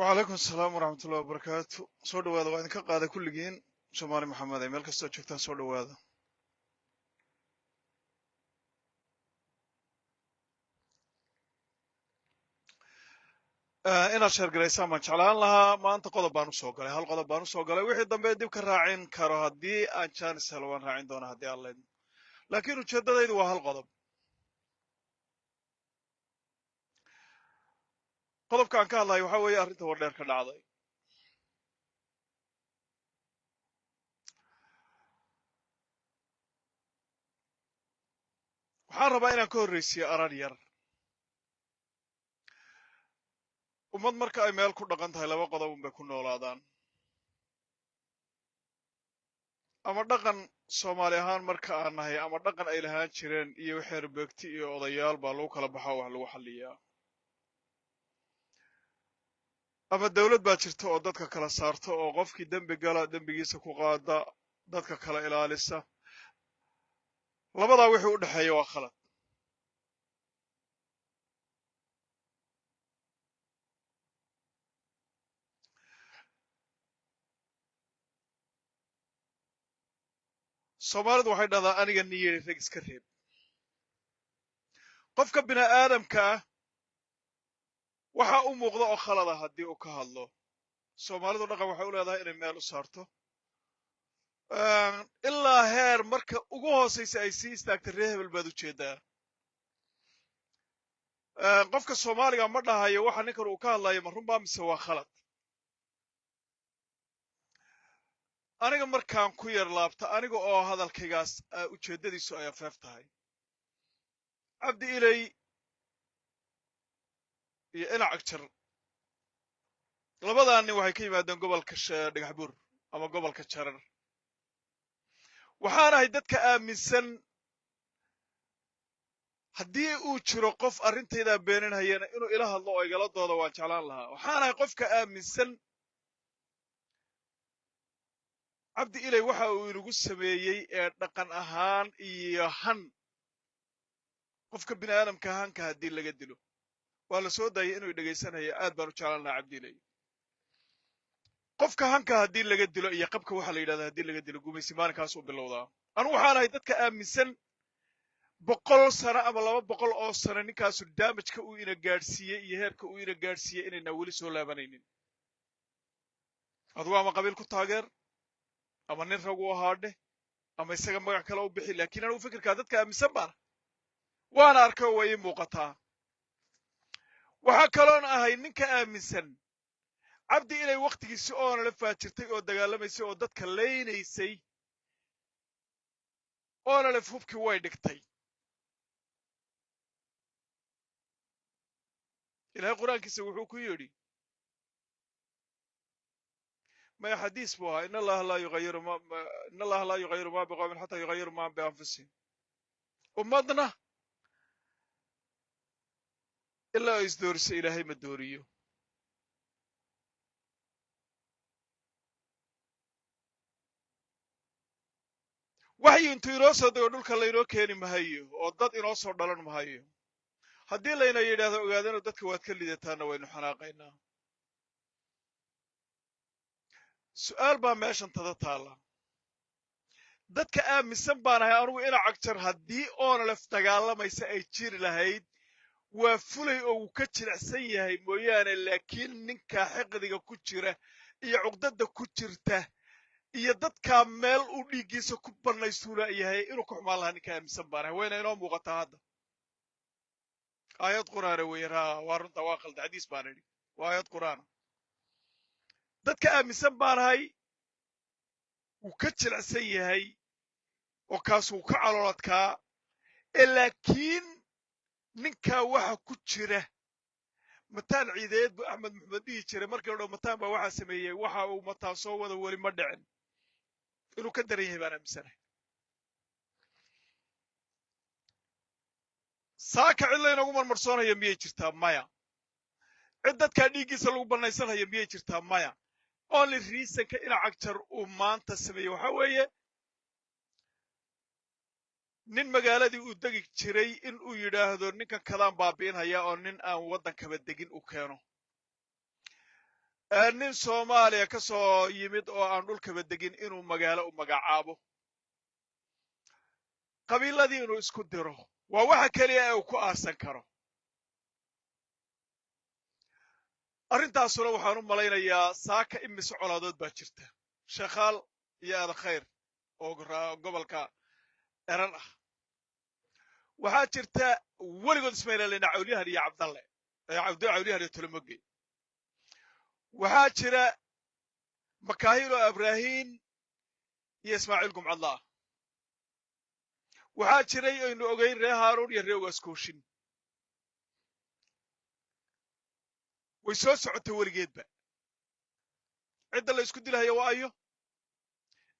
وعليكم السلام ورحمة الله وبركاته soo dhawaada waa idinka qaaday kulligiin Soomaali Maxamed ee meel kastoo joogtaan soo dhawaada inaad sheer garaysaan baan jeclaan lahaa maanta qodob baan u soo galay hal qodob baan u soo galay wixii dambe dib ka raacin karo haddii aan jaanis helo waan raacin doonaa haddii aan leedno laakiin ujeeddadaydu waa hal qodob qodobka aan ka hadlayo waxaa weeye arrinta wardheer ka dhacday waxaan rabaa inaan ka horreysiyo arar yar ummad marka ay meel ku dhaqan tahay laba qodob unbay ku noolaadaan ama dhaqan Soomaali ahaan marka aan nahay ama dhaqan ay lahaan jireen iyo xeer beegti iyo odayaal baa lagu kala baxaa wax lagu xalliyaa ama dawlad baa jirta oo dadka kala saarta oo qofkii dembi gala dembigiisa ku qaada dadka kala ilaalisa labadaa wixii u dhexeeya waa khalad Soomaalidu waxay dhahdaa aniga niyiri rag iska reeb qofka bini aadamka ah waxa u muuqda oo khalada haddii uu ka hadlo Soomaalidu dhaqan waxay u leedahay inay meel u saarto ilaa heer marka ugu hooseysa ay sii istaagtay reer hebel baad u jeedaa qofka Soomaaliga ma dhahayo waxa ninkan uu ka hadlayo ma runbaa mise waa khalad aniga markaan ku yar laabta aniga oo hadalkaygaas ujeeddadiisu ay afeef tahay cabdi ilay iyo inac agjar labadaa nin waxay ka yimaadeen gobolka dhagaxbuur ama gobolka jarar waxaan ahay dadka aaminsan haddii uu jiro qof arrintaydaa beeninhayana inuu ila hadlo oo igala doodo waan jeclaan lahaa waxaan ahay qofka aaminsan cabdi ilay waxa uu inagu sameeyey ee dhaqan ahaan iyo han qofka bini aadamka hanka haddii laga dilo waa la soo daayay inuu dhegaysanaya aad baan u jeclaan lahaa cabdi ilay qofka hanka haddii laga dilo iyo qabka waxa la yidhahdaa haddii laga dilo gumaysi maalinkaas uu bilowdaa anigu waxaan ahay dadka aaminsan 100 sano ama 200 oo sano ninkaasu damajka uu ina gaadhsiiyey iyo heerka uu ina gaadhsiiyey inayna weli soo laabanaynin adigu ama qabiil ku taageer ama nin rag u ahaadhe ama isaga magac kale u bixi laakiin anigu fikirkaa dadka aaminsan baana waana arkay oo way ii muuqataa waxaa kaloon ahay ninka aaminsan cabdi ilay wakhtigiisi oona la faajirtay oo dagaalamaysay oo dadka leynaysay oona lef hubkii way dhigtay ilaahay qur-aankiisa wuxuu ku yidhi maya xadiis buu ahaa in allaha laa yugayiru ma biqawmin xataa yugayiru ma bianfusihim ummadna ilaa ay isdooriso ilaahay ma dooriyo waxyi intuu inoo soo dego dhulka laynoo keeni mahayo oo dad inoo soo dhalan mahayo haddii layna yidhaahdo ogaadano dadka waad ka lidataanna waynu xanaaqaynaa su'aal baa meeshan tada taalla dadka aaminsan baan ahay anugu ina cagjar haddii oona lef dagaalamaysa ay jiri lahayd waa fulay oo uu ka jilicsan yahay mooyaane laakiin ninka xiqdiga ku jira iyo cuqdada ku jirta iyo dadkaa meel uu dhiiggiisa ku bannaysuna yahay inuu ku xumaan lahaa ninka aaminsan baan ahay wayna inoo muuqataa hadda aayad qur'aana weeyaan waa runta waa qalda xadiis baan idhi waa aayad qur'aana dadka aaminsan baan ahay wuu ka jilicsan yahay oo kaasuu ka calooladkaa laakiin ninkaa waxa ku jira mataan ciideed bu axmed maxamed dhihi jiray markii la dhaho mataan baa waxaa sameeyey waxa uu mataan soo wada weli ma dhicin inuu ka daran yahay baan aaminsanahay saaka cid laynoogu marmarsoonaya miyay jirtaa maya cid dadkaa dhiiggiisa lagu bannaysanaya miyay jirtaa maya only reasonka ina cagjar uu maanta sameeyey waxaa weeye nin magaaladii uu degi jiray in uu yidhaahdo ninkan kadaan baabi'inhaya oo nin aan waddankaba degin u keeno nin Soomaaliya ka soo yimid oo aan dhulkaba degin inuu magaalo u magacaabo qabiiladii inuu isku diro waa waxa kaliya ee uu ku aarsan karo arrintaasuna waxaan u malaynayaa saaka imise colaadood baa jirta shaqaal iyo adkhayr oo gobolka eran ah waxaa jirta weligood ismaaciil cawliyahan iyo cabdalle cawliyahan iyo tolomoge waxaa jira makaahil oo ibraahiim iyo ismaaciil gumcadla waxaa jiray aynu ogeyn reer haaruun iyo reer waaskooshin way soo socotay weligeedba cidda la isku dilahayo waa ayo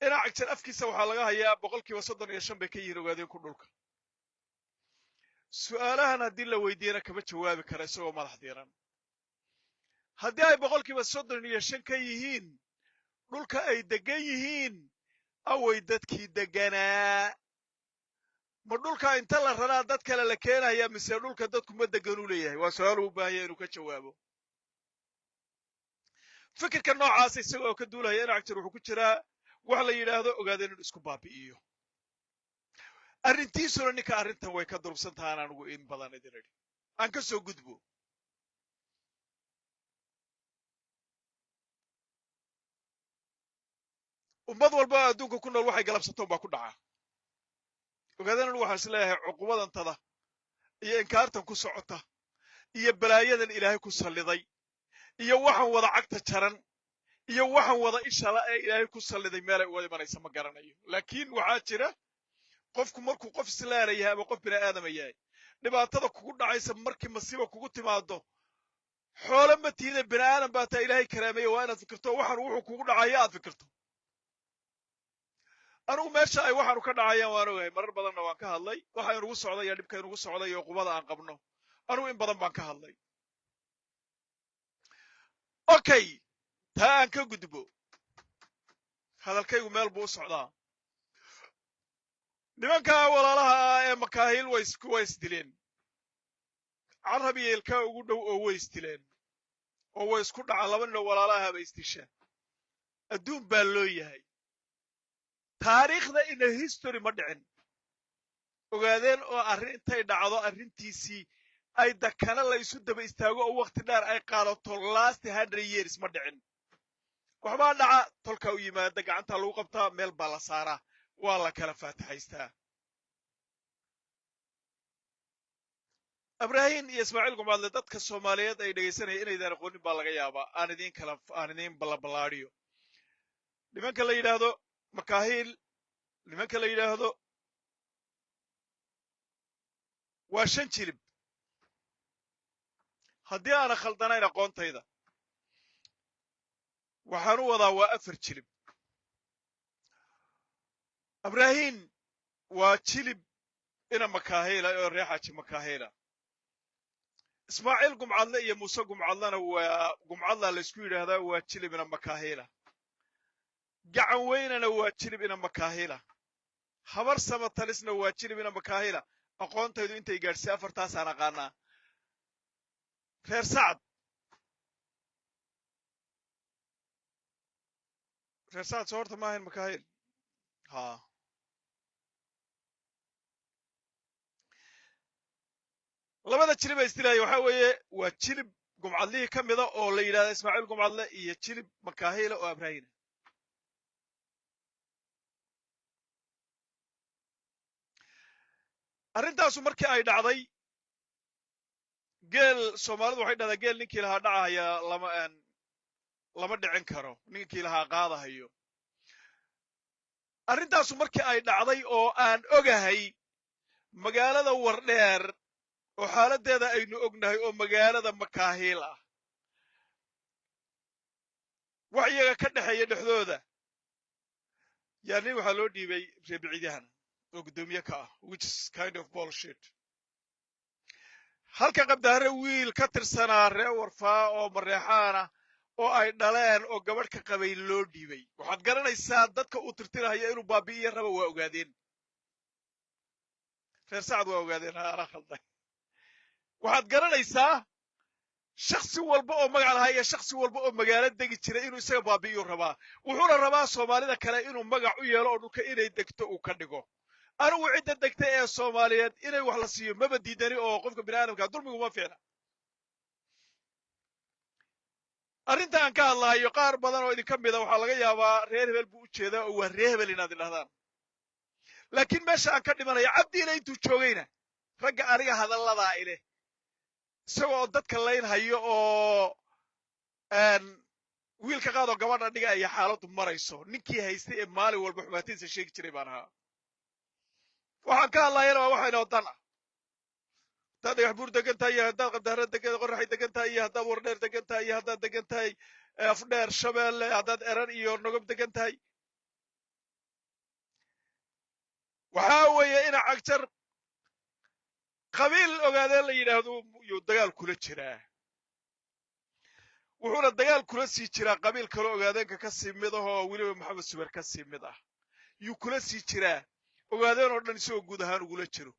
inaa cagjar afkiisa waxaa laga hayaa 35% bay ka yihiin ogaadeen ku dhulka su'aalahan haddii la weydiiyana kama jawaabi kara isagoo madax diiran haddii ay 35% ka yihiin dhulka ay degan yihiin away dadkii deganaa ma dhulka inta la raraa dad kale la keenaya mise dhulka dadku ma degan u leeyahay waa su'aal u baahan yahay inuu ka jawaabo fikirka noocaas isagoo ka duulaya in cagjar wuxuu ku jiraa wax la yidhaahdo ogaadeen inuu isku baabi'iyo arrintiisuna ninka arrintan way ka durubsan tahaan anigu in badan idin idhi aan ka soo gudbo ummad walba adduunka ku nool waxay galabsato baa ku dhaca ogaadeen anigu waxaan is leeyahay cuqubadantada iyo inkaartan ku socota iyo balaayadan ilaahay ku salliday iyo waxaan wada cagta jaran iyo waxaan wada ishala ee ilaahay ku salliday meel ay uga imanaysa ma garanayo laakiin waxaa jira qofku markuu qof islaana yahay ama qof bini aadama yahay dhibaatada kugu dhacaysa markii masiiba kugu timaado xoolo ma tiida bini aadam baa taa ilaahay karaameeye waa inaad fikirto waxaan wuxuu kugu dhacaya aad fikirto anigu meesha ay waxaanu ka dhacayaan waan ogahay marar badanna waan ka hadlay waxa inugu socday iyo dhibka inugu socday iyo qubada aan qabno anigu in badan baan ka hadlay okay taa aan ka gudbo hadalkaygu meel buu u socdaa nimanka walaalaha ah ee makaahil way isdileen carab iyo ilkaa ugu dhow oo way isdileen oo way isku dhacaan laba nin oo walaalaha bay isdishaan adduun baa loo yahay taariikhda ina history ma dhicin ogaadeen oo arrin intay dhacdo arrintiisii ay dakana la isu daba istaago oo waqti dheer ay qaadato last 100 years ma dhicin waxbaa dhaca tolka u yimaada gacanta lagu qabtaa meel baa la saaraa waa la kala faataxaystaa ibraahiim iyo ismaaciil gumcadle dadka Soomaaliyeed ay dhageysanayeen inaydaan aqoonin baa laga yaabaa aan idin balaballaadhiyo nimanka la yidhaahdo makaahil nimanka la yidhaahdo waa 5 jilib haddii aana khaldanayn aqoontayda waxaan u wadaa waa 4 jilib ibraahiim waa jilib ina makaahila oo reexaji makaahila ismaaciil gumcadle iyo muuse gumcadlana waa gumcadla la isku yidhaahdaa waa jilib ina makaahila gacan weynana waa jilib ina makaahila habar samatalisna waa jilib ina makaahila aqoontaydu intay gaadhsay 4taasaan aqaanaa reer sacad soo horta ma ahayn makaahil ha labada jilib ay isdilaaya waxaa weeye waa jilib gumcadlihii ka mida oo la yidhahda ismaaciil gumcadle iyo jilib makaahila oo ibraahiim arrintaasu markii ay dhacday geel Soomaalidu waxay dhahdaa geel ninkii lahaa dhacaya lama dhicin karo ninkii lahaa qaadahayo arrintaasu markii ay dhacday oo aan ogahay magaalada Wardheer oo xaaladeeda aynu ognahay oo magaalada makaahil ah wax iyaga ka dhaxeeya dhexdooda yani waxa loo dhiibay reebiciidahan oo gudoomiye ka ah which is kind of bullshit halka qabdaare wiil ka tirsanaa reer warfaa oo mareexaana oo ay dhaleen oo gabadh ka qabay loo dhiibay waxaad garanaysaa dadka uu tirtirayo inuu baabi'iyo raba waa ogaadeen reer sacad waa ogaadeen ana khalday waxaad garanaysaa shakhsi walba oo magac lahaa iyo shakhsi walba oo magaalo degi jiray inuu isaga baabi'iyuu rabaa wuxuuna rabaa soomaalida kale inuu magac u yeelo oo dhulka inay degto uu ka dhigo anigu cidda degtay ee soomaaliyeed inay wax la siiyo maba diidani oo qofka bini'aadamka dulmigu ma fiicna arrinta aan ka hadlahayo qaar badan oo idinka mida waxaa laga yaabaa reer hebel buu u jeedaa oo waa reer hebel inaad idhahdaan laakiin meesha aan ka dhimanaya cabdiina intuu joogayna ragga aniga hadalladaa ileh isagoo dadka layn hayo oo wiilka qaadoo gabadha dhiga aya xaaladdu marayso ninkii haystay ee maalin walba xumaatiinsa sheegi jiray baan ahaa waxaan ka hadlayana waa waxaynoo dan ah haddaad dhagax buur degan tahay iyo haddaad qadaaro degan qoraxay degan tahay iyo haddaad wardheer degan tahay iyo haddaad degan tahay afdheer shabeelle haddaad eran iyo nogob degan tahay waxaa weeye ina cagjar qabiil ogaadeen la yidhaahdo yuu dagaal kula jiraa wuxuuna dagaal kula sii jiraa qabiil kale ogaadeenka ka sii mid ah oo weliba maxamed subeer ka sii mid ah yuu kula sii jiraa ogaadeen oo dhan isagoo guud ahaan ugula jiro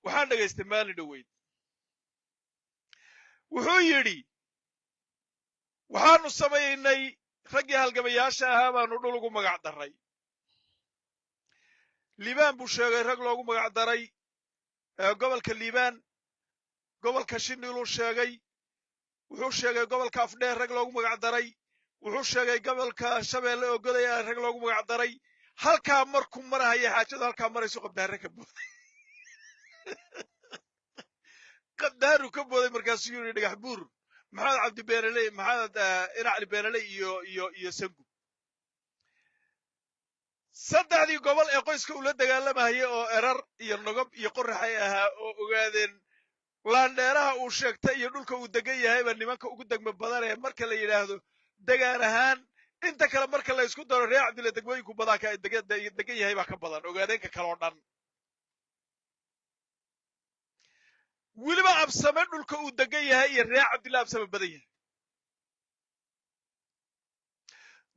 waxaan dhagaystay maalin dhoweyd wuxuu yidhi waxaanu samaynay raggii halgamayaasha ahaa baanu dhul ugu magac darray liibaan buu sheegay rag loogu magac daray gobolka liibaan gobolka shiniluu sheegay wuxuu sheegay gobolka afdheer rag loogu magac daray wuxuu sheegay gobolka shabeelle oo godaya rag loogu magac daray halkaa markuu marahaya xaajadu halkaa marayso qabdaare ka booday qabdaaru ka booday markaasuu yidhi dhagax buur maxamed cabdi beenaley maxamed inacli beenaley iyo sangu saddexdii gobol ee qoyska ula dagaalamahaya oo erar iyo nogob iyo qoraxay ahaa oo ogaadeen laandheeraha uu sheegtay iyo dhulka uu degan yahayba nimanka ugu degmo badan ee marka la yidhaahdo degaan ahaan inta kale marka la isku daro reer cabdilla degmooyinku badaanka ay degan yahay baa ka badan ogaadeenka kale oo dhan weliba absame dhulka uu degan yahay iyo reer cabdilla absame badan yahay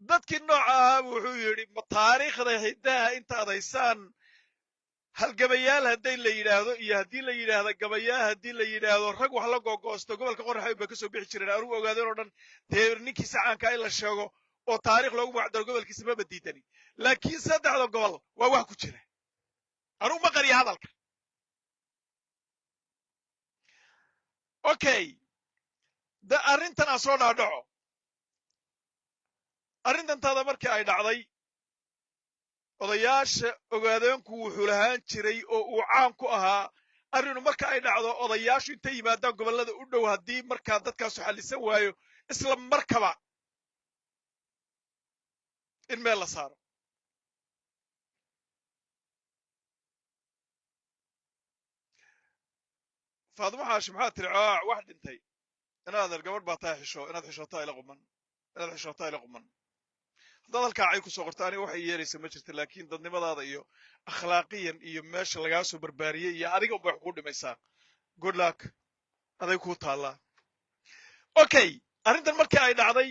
dadkii nooca ahaa wuxuu yidhi ma taariikhda hiddaha intaad haysaan halgamayaal hadday la yidhaahdo iyo haddii la yidhaahdo gabayaa haddii la yidhaahdo rag wax la googoosto gobolka qoraxay ba ka soo bixi jireen anugu ogaadeen oo dhan dee ninkiisa caanka in la sheego oo taariikh loogu magacdaro gobolkiisa maba diidani laakiin saddexda gobol waa wax ku jira anugu ma qariya hadalka okay de arrintan aan soo dhaadhaco arrintantaada markii ay dhacday odayaasha ogaadeenku wuxuu lahaan jiray oo uu caan ku ahaa arrinu marka ay dhacdo odayaashu intay yimaadaan gobollada u dhow haddii markaa dadkaasu xallisan waayo isla markaba in meel la saaro faadimo xaashi maxaad tiri wax dhintay inaad gabadh baa tahay xisho inaad xishootaa ila quman haddaad halkaa cay ku soo qorto aniga waxay yeelaysa ma jirta laakiin dadnimadaada iyo akhlaaqiyan iyo meesha lagaa soo barbaariyey iyo adiga unbay wax kuu dhimaysaa good luck aday kuu taallaa okay arrintan markii ay dhacday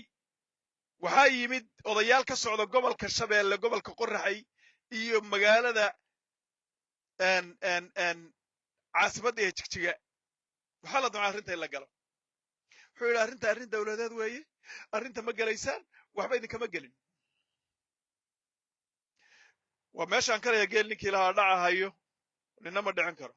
waxaa yimid odayaal ka socda gobolka shabeelle gobolka qoraxay iyo magaalada caasimadda ee jigjiga waxaa la damcay arrinta in la galo wuxuu yidhi arrin dawladeed weeye arrinta ma gelaysaan waxba idinkama gelin waa meeshaan kalaya geel ninkii lahaa dhacahayo nina ma dhicin karo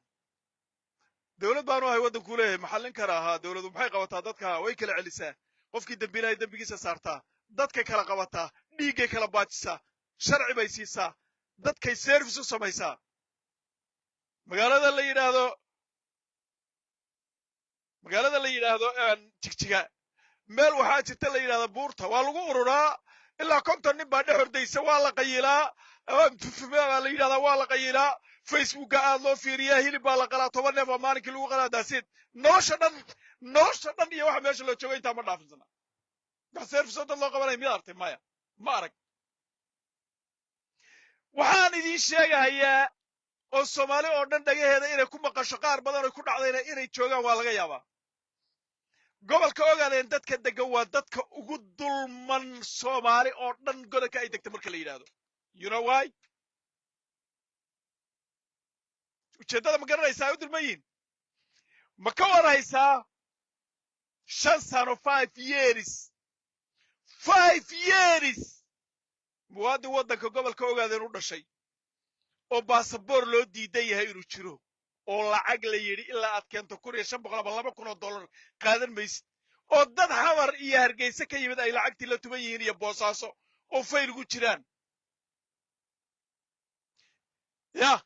dawlad baanu ahay waddankuu leeyahay maxallin kara ahaa dawladu maxay qabataa dadka way kala celisaa qofkii dembiilahay dembigiisa saartaa dadkay kala qabataa dhiiggay kala baajisaa sharci bay siisaa dadkay service u samaysaa magaalada la yidhaahdo jigjiga meel waxaa jirta la yidhahda buurta waa lagu ururaa ilaa 50 nin baa dhex hordaysa waa la qayilaa la yidhahdaa waa la qayilaa facebooka aad loo fiiriyaa hilib baa la qalaa 10 neef baa maalinkii lagu qalaa daasid nolosha dhan iyo waxa meesha loo joogo intaa ma dhaafinsana wax service oo dad loo qabanaya miyaad artay maya ma arag waxaan idiin sheegahayaa oo soomaali oo dhan dhagaheeda inay ku maqasho qaar badan oo ku dhacdayna inay joogaan waa laga yaabaa gobolka ogaadeen dadka degan waa dadka ugu dulman soomaali oo dhan gobolka ay degta marka la yidhaahdo you know why ujeeddada ma garanaysaa u dulman yihin ma ka warhaysaa shan sano 5 years muwaadin waddanka gobolka ogaadeen u dhashay oo baasaboor loo diidan yahay inuu jiro oo lacag la yidhi ilaa aad keento $1,500 qaadan maysid oo dad xamar iyo hargeysa ka yimid ay lacagtii la tuban yihiin iyo boosaaso oo fayl ugu jiraan ya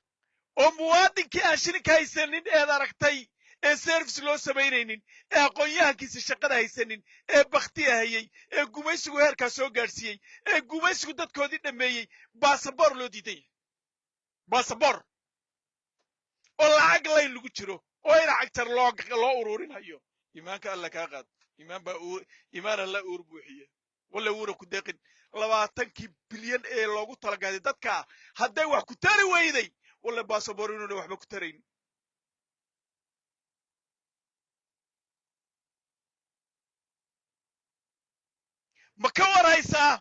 oo muwaadinkii aan shilinka haysanin eed aragtay ee service loo samaynaynin ee aqoon-yahankiisa shaqada haysanin ee bakhtiya hayey ee gumaysigu heerkaa soo gaadhsiiyey ee gumaysigu dadkoodii dhammeeyey baasaboor loo diidan yahay baasaboor oo lacag layn lagu jiro oo in cagtar loo ururinayo iimaanka alla kaa qaad iimaan alla uur buuxiye walla uuna ku deeqin 20 bilyan ee loogu talagalay dadka hadday wax ku tari weyday walla baasaboor inuuna waxba ku tarayn ma ka waraysaa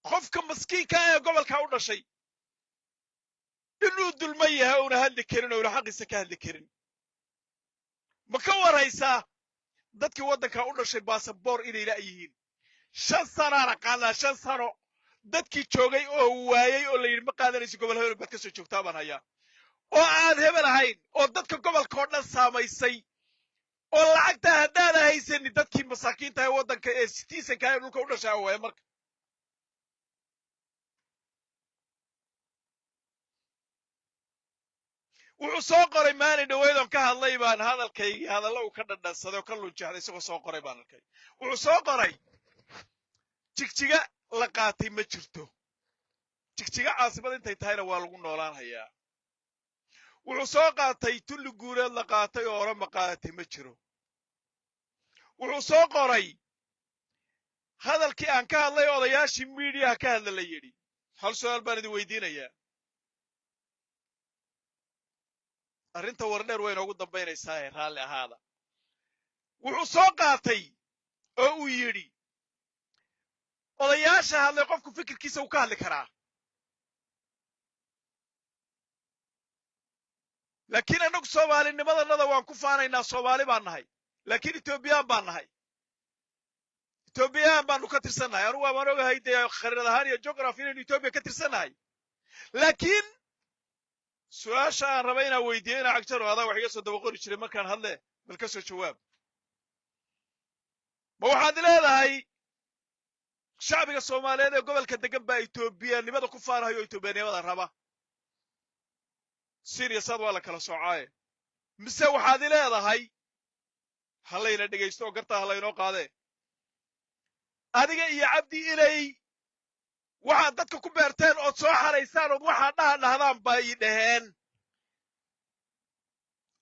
qofka maskiinka ee gobolka u dhashay inuu dulma yahay uuna hadli karin oo una xaqiisa ka hadli karin ma ka waraysaa dadkii waddanka u dhashay baasaboor inay la'yihiin 5 sanaan aqaanaa 5 sano dadkii joogay oo waayey oo la yidhi ma qaadanayso gobol hebel baad ka soo joogtaa baan hayaa oo aan hebel ahayn oo dadka gobolka oo dhan saamaysay oo lacagta haddaana haysanin dadkii masaakiinta ee waddanka ee citizenka ee dhulka u dhashaa waaya marka wuxuu soo qoray maalin dhaweydon ka hadlay baan hadalkaygii hadalla uu ka dhadhansaday oo ka lunjahday isagoo soo qoray baan arkay wuxuu soo qoray jigjiga la qaatay ma jirto jigjiga caasimad intay tahayna waa lagu noolaan hayaa wuxuu soo qaatay tulli guureed la qaatay oo orama qaadatay ma jiro wuxuu soo qoray hadalkii aan ka hadlay odayaashii miidiyaha ka hadla la yidhi hal su'aal baan idin weydiinayaa arrinta wardheer way inoogu dambaynaysaa ee raalli ahaada wuxuu soo qaatay oo uu yidhi odayaasha hadlay qofku fikirkiisa uu ka hadli karaa laakiin annagu soomaalinimadannada waan ku faanaynaa soomaali baan nahay laakiin etoobiyaan baan nahay etoobiyaan baanu ka tirsannahay anugu waan ogahay dee khariirad ahaan iyo geography inaynu etoobiya ka tirsannahay laakiin su-aasha aan raba inaan weydiiyo inaa cagjaro adaa wax iga soo daba qori jiray markaan hadle bal ka soo jawaab ma waxaad leedahay shacbiga soomaaliyeed ee gobolka degan baa etoobiyanimada ku faanahay oo etoobiyanimada raba siriyasaad waa la kala soocaaye mise waxaad leedahay halayna dhegaysto oo gartaa halaynoo qaadee adiga iyo cabdi inay waxaad dadka ku beerteen ood soo xaraysaan ood waxaad dhahdaan baa ii dhaheen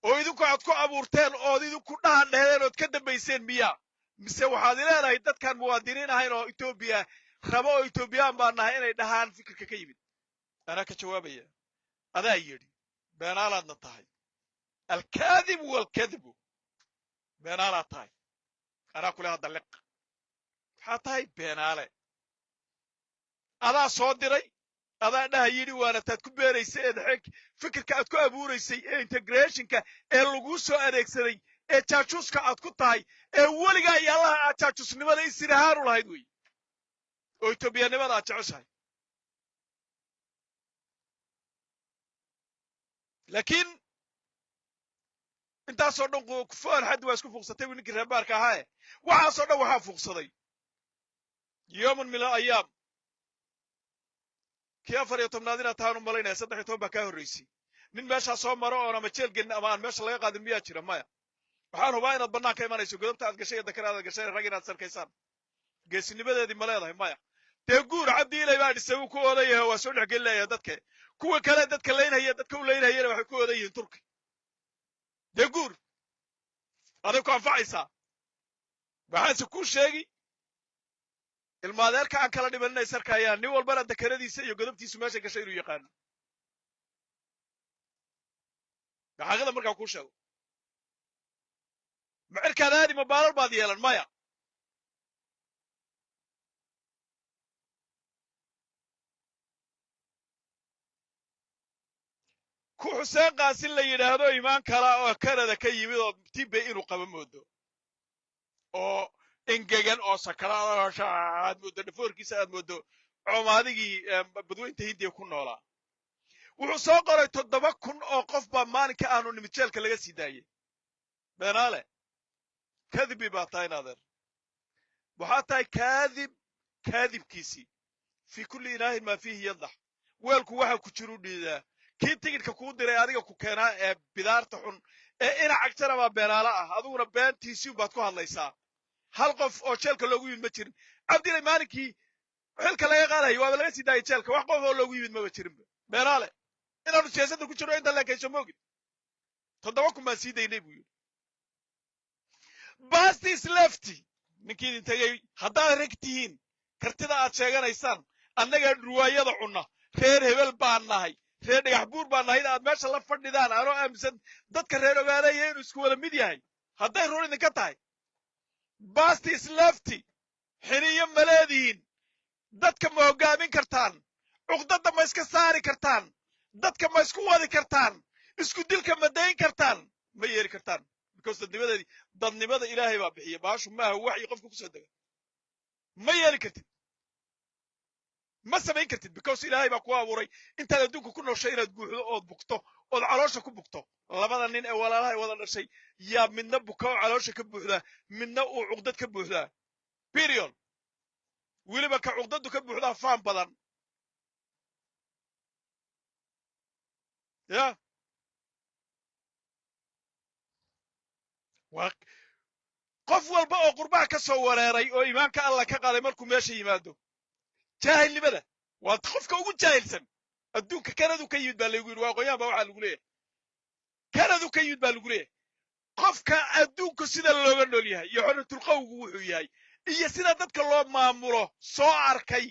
oo idinku aad ku abuurteen ood idinku dhahdeen ood ka dambayseen miya mise waxaad leedahay dadkaan muwaadiniin ahayn oo etoobiya rabo oo etoobiyaan baan nahay inay dhahaan fikirka ka yimid anaa ka jawaabaya adaa yidhi beenaalaadna tahay alkaadibu waalkadibu beenaalaad tahay anaa kule hadda liq maxaa tahay beenaale adaa soo diray adaa dhaha yidhi waana taad ku beeraysay ee fikirka aad ku abuuraysay ee integrationka ee laguu soo adeegsaday ee jaajuuska aad ku tahay ee weligaa iyo allaha aad jaajuusnimada isirahaanu lahayd wey oo etoobiyanimada aad jeceshahay laakiin intaasoo dhan kufoan xaddi waa isku fuuqsatay buu ninkii reebaarka ahaae waxaasoo dhan waxaa fuuqsaday yooman min alayaam kii 14 inaad tahaan u malaynaya 13 baa kaa horraysay nin meeshaa soo maro oon ama jeel gelin ama aan meesha laga qaadin miyaa jira maya waxaan hubaa inaad bannaan ka imanayso godobta aad gashay iyo dakar aad gashay rag inaad sarkaysaan geesinimadeedii ma leedahay maya dee guur cabdi ilay baa dhisay wuu ku oodan yahay waa soo dhexgelinaya dadka kuwa kale dadka laynhaya dadka u laynhayana waxay ku oodan yihiin turki dee guur aday ku anfacaysaa waxaanse kuu sheegi ilmaadeerka aan kala dhiman inay sarkayaan nin walbana dakaradiisa iyo godobtiisu meeshay gashay inuu yaqaano xaqiiqada markaan kuu sheego ma cirkaad aadi ma baalal baad yeelan maya ku xuseen qaasin la yidhaahdo imaan kala oo kanada ka yimid oo tibay inuu qaba moodo oo engegan oo sakaraad aad moodo dhafoorkiisa aad moodo coomadigii badweynta hindiya ku noolaa wuxuu soo qoray 7,000 oo qof baa maalinka aanu nimid jeelka laga sii daayey beenaale kadibi baa tahay naadeer waxaa tahay kaadibkiisii fi kulli ilaahin maa fiihi yadax weelku waxa ku jiru dhiidaa kii tigidhka kuu diray adiga ku keenaa ee bidaarta xun ee ina cagtana baa beenaale ah adiguna beentiisii baad ku hadlaysaa hal qof oo jeelka loogu yimid ma jirin cabdilay maalinkii xilka laga qaadayo waaba laga sii daayay jeelka wax qof oo loogu yimid maba jirinba beenaale inaanu siyaasadda ku jirno inta leekayso moogid 7,000 baan sii daynay buu yidhi bastis lefty ninkii idin tegey haddaad reg tihiin kartida aad sheeganaysaan annaga ruwaayada cunna reer hebel baan nahay reer dhagax buur baan nahay aad meesha la fadhidaan anoo aaminsan dadka reer ogaadaya inuu isku wada mid yahay hadday run idinka tahay bastis lefty xiniyo ma leedihiin dadka ma hoggaamin kartaan cuqdadda ma iska saari kartaan dadka ma isku wadi kartaan isku dilka ma dayn kartaan ma yeeli kartaan because dadnimada ilaahay baa bixiya baashu maaha waxyi qofka ku soo dega ma yeeli kartid ma samayn kartid because ilaahay baa ku abuuray intaad adduunka ku nooshay inaad guuxdo ood bugto ood caloosha ku bugto labada nin ee walaalaha wada dhashay yaa midna buka oo caloosha ka buuxdaa midna uu cuqdad ka buuxdaa period weliba ka cuqdadu ka buuxdaa faan badan ya qof walba oo qurbaha ka soo wareeray oo iimaanka alla ka qaaday markuu meesha yimaado jaahilnimada waa qofka ugu jaahilsan adduunka kanadu ka yimid baa lagu yidhi waaqooyaan baa waxaa lagu leeyahay kanadu ka yimid baa lagu leeyahay qofka adduunku sida looga nool yahay iyo xorriyatulqawgu wuxuu yahay iyo sida dadka loo maamulo soo arkay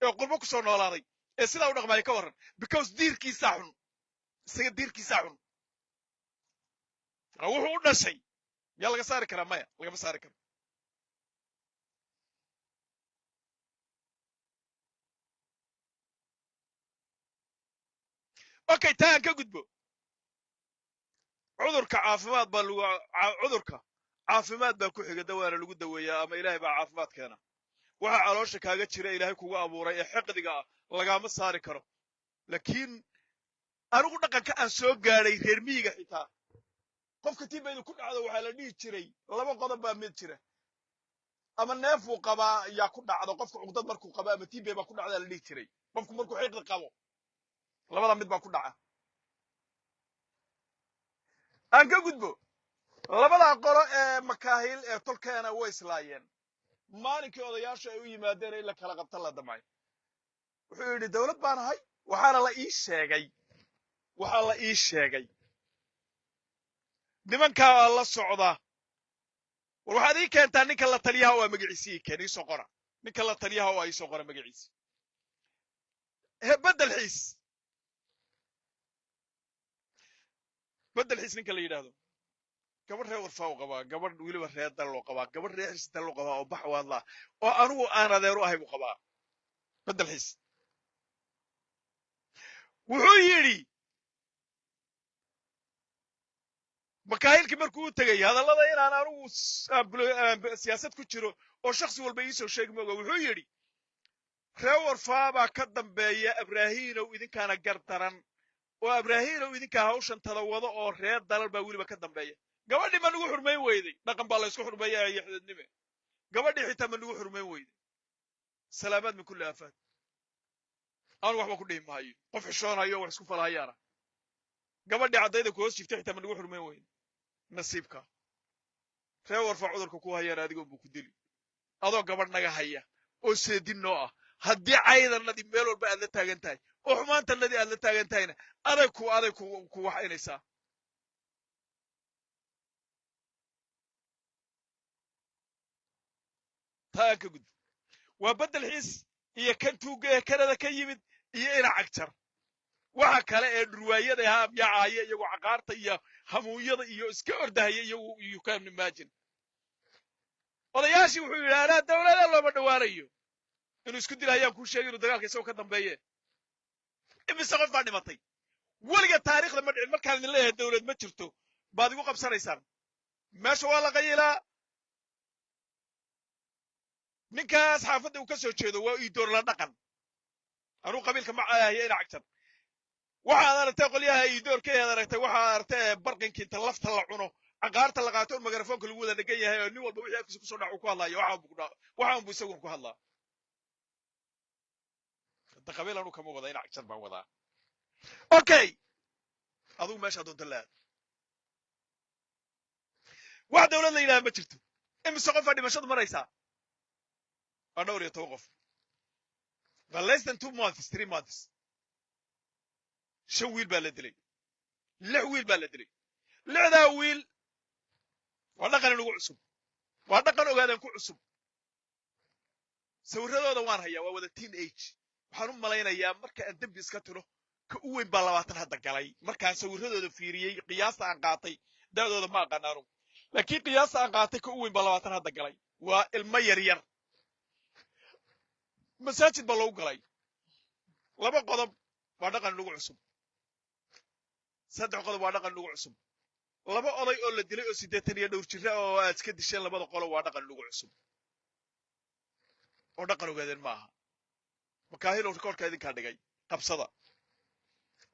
ee qurbo ku soo noolaaday ee sidaa u dhaqmaya ka warran because diirkiisaa xun isaga diirkiisaa xun wuxuu u dhashay yaa laga saari karaa maya lagama saari karo okay taan ka gudbo cudurka caafimaad baa ku xiga dawaana lagu daweeyaa ama ilaahay baa caafimaad keena waxa caloosha kaaga jira ilaahay kugu abuuray ee xiqdiga ah lagama saari karo laakiin anigu dhaqanka aan soo gaadhay reer miyiga xitaa qofka tiibaydu ku dhacdo waxaa la dhihi jiray laba qodob baa mid jira ama neefuu qabaa yaa ku dhacdo qofka cuqdad markuu qaba ama tiibay baa ku dhacdaa la dhihi jiray qofku markuu xiqdi qabo labada mid baa ku dhaca aan ka gudbo labada qolo ee makaahil ee tolkeena way islaayeen maalinkii odayaasha ay u yimaadeen in la kala qabta la damay wuxuu yidhi dawlad baan ahay waxaa la ii sheegay nimankaa la socda war waxaad ii keentaa ninka la taliyaha waa magaciisi ii keen iisoo qora ninka la taliyaha waa iisoo qora magaciisi بدل حس ninka la yiraahdo gabadh reer warfaa u qabaa gabadh wiliba reer dal loo qabaa gabadh reer xis dal loo qabaa oo bax waadla oo anigu aan adeer u ahay u qabaa بدل xis wuxuu yiri makaayilkii markuu tagay hadallada inaan anigu siyaasad ku jiro oo shakhsi walba ii soo sheeg mooga wuxuu yiri reer warfaa baa ka dambeeya Ibraahiimow idinkaana gardaran oo Ibraahiimow idinka hawshan talawado oo reer dalal baa wiliba ka dambeeya gabadhii ma nagu xurmeyn weyday dhaqan baa la isku xurmeeyaa yaxdadnime gabadhii xitaa ma nagu xurmeyn weyday salaamaad min kulli afaad aan waxba ku dhihi maayo qof xishoonayo wax isku falaayaana gabadhii cadayda ku hoos jiftay xitaa ma nagu xurmeyn weyday nasiibka reer warfaa cudurka ku hayaan adigoo buu ku dili adoo gabadh naga haya oo seedin noo ah haddii caydanadii meel walba aad la taagan tahay oo xumaantanadii aad la taagan tahayna aday ku waxaynaysaa taa ka gudub waa bedel xiis iyo kan tuuga ee kanada ka yimid iyo ina cagjar waxa kale ee ruwaayada yaacaya iyagu caqaarta iyo hamuuyada iyo iska ordahaya iyagu you can imagine odayaashii wuxuu yidhaahdaa dawladda looma dhawaanayo inuu isku dilayaan kuu sheegay inuu dagaalka isagoo ka dambeeye imise qof baa dhimatay weliga taariikhda ma dhicin markaan idin leeyahay dawlad ma jirto baad igu qabsanaysaan meesha waa la qayilaa ninkaas xaafadda uu ka soo jeedo waa iidoor la dhaqan anuu qabiilka ma caayaya ina cagtan waxaad aragtay qolyaha iidoorkeedaad aragtay waxaad aragtay barqinkii inta lafta la cuno caqaarta la qaato magarafoonka lagu wada dhegan yahay oo nin walba wixii afkiisa kusoo dhac uu ku hadlaayo waxaan buu isaguna ku hadlaa hadda qabiil anuu kama wada ina cagtan baan wadaa okay adigu meeshaa doonta laad wax dawlad la yidhaha ma jirto imise qofaa dhimashadu maraysaa waa dhowr iyo toban qof but less than 2 months 3 months 5 wiil baa la dilay 6 wiil baa la dilay 6daa wiil waa dhaqan inagu cusub waa dhaqan ogaadaan ku cusub sawirradooda waan hayaa waa wada teenage waxaan u malaynayaa marka aan dembi iska tiro ka u weyn baa 20 hadda galay markaan sawirradooda fiiriyey qiyaasta aan qaatay da'dooda ma aqaan anigu laakiin qiyaasta aan qaatay ka u weyn baa 20 hadda galay waa ilmo yar yar masaajid baa loogu galay 2 qodob waa dhaqan inagu cusub 3 qodob waa dhaqan inagu cusub 2 oday oo la dilay oo 80 iyo dhowr jira oo aad iska disheen 2 qolo waa dhaqan inagu cusub oo dhaqan ogaadeen ma aha makaahilo rikoorka idinkaa dhigay qabsada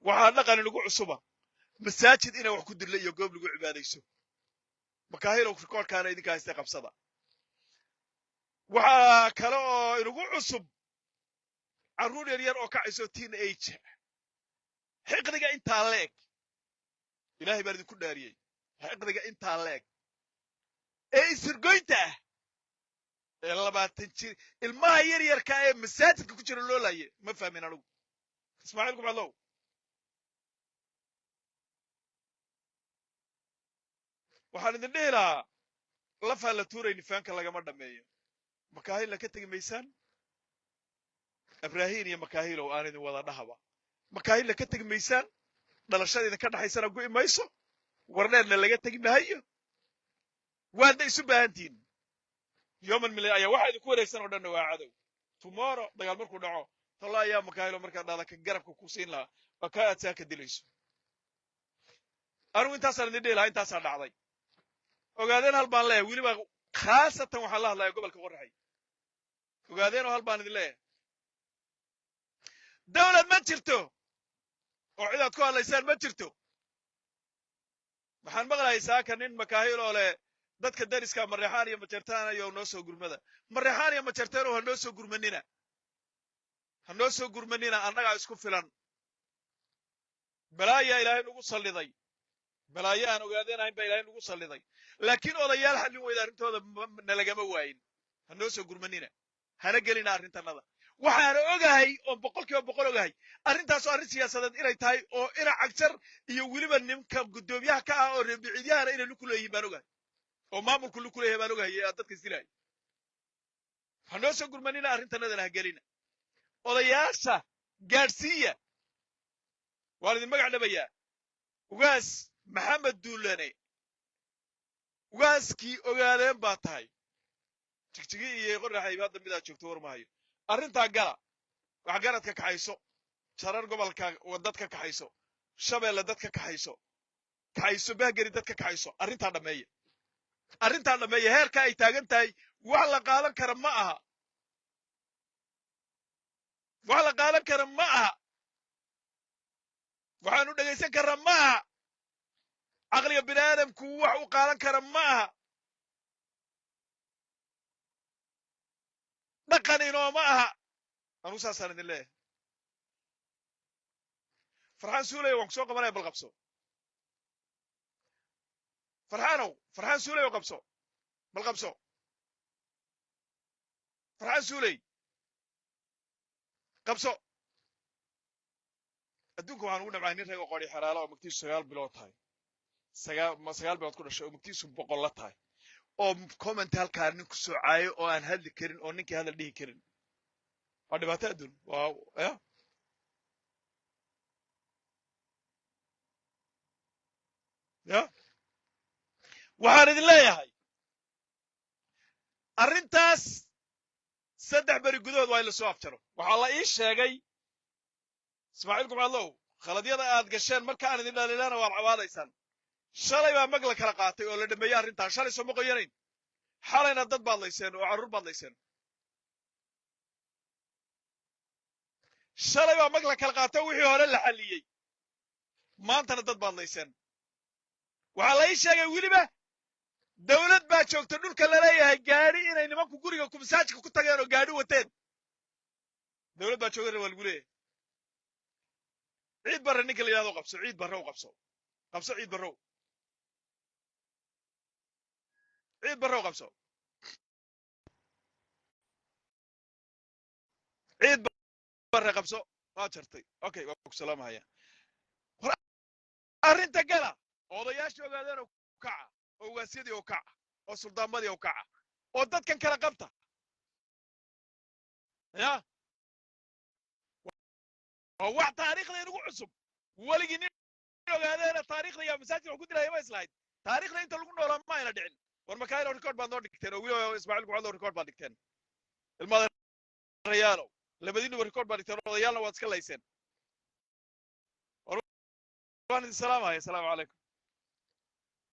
waxaa dhaqan inagu cusuba masaajid inay wax ku dilla iyo goob lagu cibaadayso makaahilo rikoorkaana idinkaa haystay qabsada waxaa kale oo inagu cusub carruur yar yar oo kacayso teenage xiqdiga intaa leeg ilaahay baan idinku dhaariyey xiqdiga intaa leeg ee isirgoynta ah ee 20 jir ilmaha yar yarka ee masaajidka ku jira loo laaye ma fahmin anigu ismaaciil kubcadlow waxaan idin dhihi lahaa lafaa la tuuray nifaanka lagama dhammeeyo makaahilna ka tegi maysaan ibraahiim iyo makaahilow aan idin wada dhahaba makaahilna ka tegi maysaan dhalashada idinka dhaxaysana gu'i mayso warneerna laga tegi mahayo waadna isu baahantihin yooman milay ayaa waxa idinku wareegsan oo dhanna waa cadow tomorrow dagaal markuu dhaco talla ayaa makaahilo markaa dhada ka garabka ku siin lahaa waa kaa aad saa ka dilayso anigu intaasaan idin dhihi lahaa intaasaa dhacday ogaadeen hal baan leeyahay weliba khaasatan waxaan la hadlayaa gobolka qorraxay ogaadeen oo hal baan idin leeyahay dawlad ma jirto oo cidaad ku hadlaysaan ma jirto waxaan maqlahay saaka nin makaahil oo leh dadka dariska mareexaan iyo majartaan ayo noo soo gurmada mareexaan iyo majartaan oo ha noo soo gurmanina annagaa isku filan balaayaa ilaahay nagu salliday balaayo aan ogaadeenahayn baa ilaahay nagu salliday laakiin odayaal xallin weyda arrintooda nalagama waayin ha noo soo gurmanina hana gelina arrintannada waxaana ogahay oo 100% ogahay arrintaas oo arrin siyaasadeed inay tahay oo ina cagjar iyo weliba ninka gudoomiyaha ka ah oo reebiciidiyahana inay lu kuleeyihiin baan ogahay oo maamulku lu kuleeyahay baan ogahay ee dadka isdilahay ha noo soo gurmanina arrintannadana ha gelina odayaasha gaadhsiiya waan idin magac dhabayaa ugaas maxamed duulane ugaaskii ogaadeen baa tahay jigjigi iyo qorraxay hadda midaad joogto war mahayo arrintaa gala wax garadka kaxayso jarar gobolka dadka kaxayso shabeelle dadka kaxayso bahgeri dadka kaxayso arrintaa dhammeeya heerka ay taagan tahay wax la qaadan kara ma aha waxaanu dhegaysan karraa ma aha caqliga bini aadamku wax u qaadan kara ma aha dhaqan inooma aha anuu saasaan idin leeyahay farxaan suuley waan ku soo qabanaya bal qabso farxaan suuley oo qabso bal qabso farxaan suuley qabso adduunka waxaan ugu dhamcay nin reego qori xeraala oo magtiisu 9 bilood tahay 9 bilood ku dhashay oo magtiisu 100 la tahay oo comment halkaa nin ku soo caayo oo aan hadli karin oo ninkii hadal dhihi karin waa dhibaato adduun waa ya waxaan idin leeyahay arrintaas 3 beri gudahood waa in la soo afjaro waxaa la ii sheegay ismaaciil kubcadlow khaladyada aad gasheen marka aan idin dhaliilana waad cabaadaysaan shalay baa mag la kala qaatay oo la dhameeyey arrintaa shalay soo ma qoyanayn xalayna dad baad layseen oo carruur baad layseen shalay baa mag la kala qaato wixii hore la xalliyey maantana dad baad layseen waxaa la ii sheegay weliba dawlad baa joogta dhulka la leeyahay gaadhi inay nimanku guriga masaajidka ku tageen oo gaadhi wateen dawlad baa joogana waa lagu leeyahay ciid barre ninka la yidhahdo qabso ciid barrow qabso ciid barrow ciid barrow qabso ciid barre qabso waa jartay okay waa ku salaamahaya arrinta gala odayaasha ogaadeen oo kaca oo waasyadii oo kaca oo suldaamadii oo kaca oo dadkan kala qabta ya waa wax taariikhda inagu cusub weligii nin ogaadeena taariikhda yaa masaajid wax ku dilaya ma islahayd taariikhda inta lagu noolaa ma ayna dhicin war makaayilo record baad noo dhigteen oo wiil ismaaciil gucado record baad dhigteen ilmaada rayaalo labadiinuba record baad dhigteen odayaalna waad iska layseen waan idin salaamaya asalaamu calaykum